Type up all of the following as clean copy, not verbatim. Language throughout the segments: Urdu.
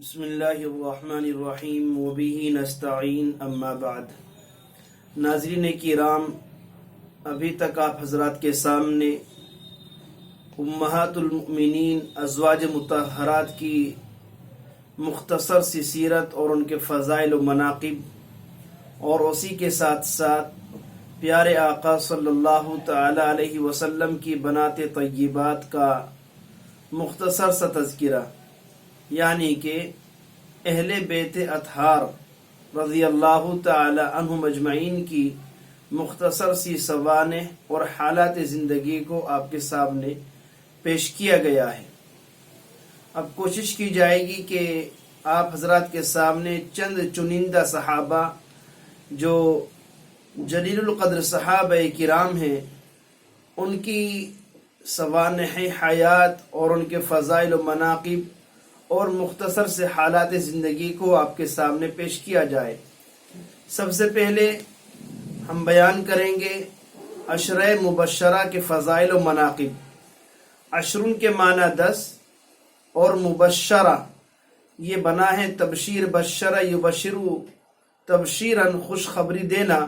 بسم اللہ الرحمن الرحیم وبہ نستعین اما بعد۔ ناظرین کرام، ابھی تک آپ حضرات کے سامنے امہات المؤمنین ازواج مطہرات کی مختصر سی سیرت اور ان کے فضائل و مناقب اور اسی کے ساتھ ساتھ پیارے آقا صلی اللہ تعالی علیہ وسلم کی بنات طیبات کا مختصر سا تذکرہ، یعنی کہ اہل بیت اطہار رضی اللہ تعالی عنہم اجمعین کی مختصر سی سوانح اور حالات زندگی کو آپ کے سامنے پیش کیا گیا ہے۔ اب کوشش کی جائے گی کہ آپ حضرات کے سامنے چند چنندہ صحابہ جو جلیل القدر صحابہ کرام ہیں، ان کی سوانح حیات اور ان کے فضائل و مناقب اور مختصر سے حالات زندگی کو آپ کے سامنے پیش کیا جائے۔ سب سے پہلے ہم بیان کریں گے عشرہ مبشرہ کے فضائل و مناقب۔ عشرن کے معنی 10 اور مبشرہ یہ بنا ہے تبشیر، بشرہ یبشرو تبشیراً، خوشخبری دینا،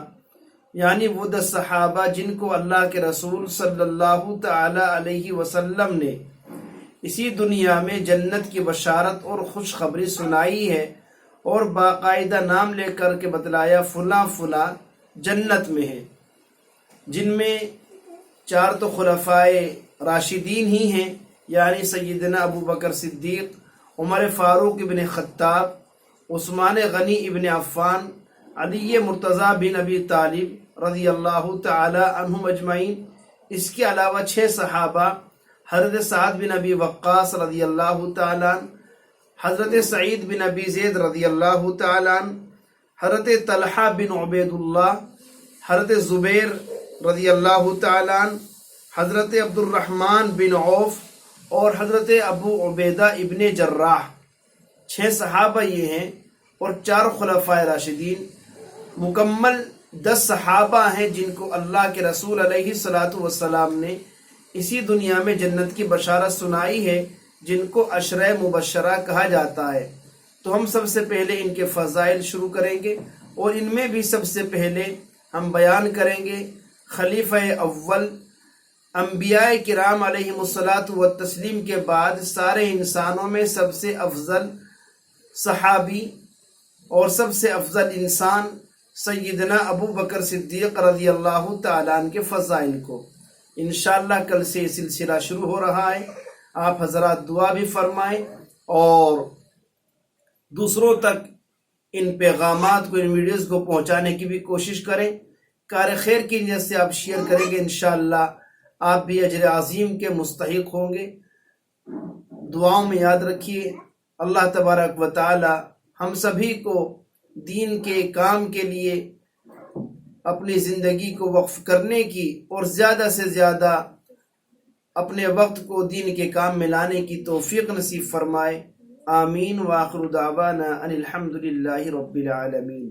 یعنی وہ 10 صحابہ جن کو اللہ کے رسول صلی اللہ تعالی علیہ وسلم نے اسی دنیا میں جنت کی بشارت اور خوشخبری سنائی ہے اور باقاعدہ نام لے کر کے بتلایا فلاں فلاں جنت میں ہے، جن میں 4 تو خلفائے راشدین ہی ہیں، یعنی سیدنا ابو بکر صدیق، عمر فاروق ابن خطاب، عثمان غنی ابن عفان، علی مرتضیٰ بن ابی طالب رضی اللہ تعالی عنہم اجمعین۔ اس کے علاوہ 6 صحابہ، حضرت سعد بن ابی وقاص رضی اللہ تعالیٰ عنہ، حضرت سعید بن ابی زید رضی اللہ تعالیٰ عنہ، حضرت طلحہ بن عبید اللہ، حضرت زبیر رضی اللہ تعالیٰ عنہ، حضرت عبد الرحمن بن عوف اور حضرت ابو عبیدہ ابن جراح۔ 6 صحابہ یہ ہیں اور 4 خلفائے راشدین، مکمل 10 صحابہ ہیں جن کو اللہ کے رسول علیہ الصلاۃ والسلام نے اسی دنیا میں جنت کی بشارت سنائی ہے، جن کو عشرہ مبشرہ کہا جاتا ہے۔ تو ہم سب سے پہلے ان کے فضائل شروع کریں گے، اور ان میں بھی سب سے پہلے ہم بیان کریں گے خلیفہ اول انبیاء کرام علیہم الصلاۃ والتسلیم کے بعد سارے انسانوں میں سب سے افضل صحابی اور سب سے افضل انسان سیدنا ابو بکر صدیق رضی اللہ تعالیٰ عنہ کے فضائل کو۔ انشاءاللہ کل سے یہ سلسلہ شروع ہو رہا ہے، آپ حضرات دعا بھی فرمائیں اور دوسروں تک ان پیغامات کو، ان ویڈیوز کو پہنچانے کی بھی کوشش کریں۔ کار خیر کی نیت سے آپ شیئر کریں گے، انشاءاللہ آپ بھی اجر عظیم کے مستحق ہوں گے۔ دعاؤں میں یاد رکھیے، اللہ تبارک و تعالی ہم سبھی کو دین کے کام کے لیے اپنی زندگی کو وقف کرنے کی اور زیادہ سے زیادہ اپنے وقت کو دین کے کام میں لانے کی توفیق نصیب فرمائے۔ آمین۔ وآخر دعوانا ان الحمد للہ رب العالمین۔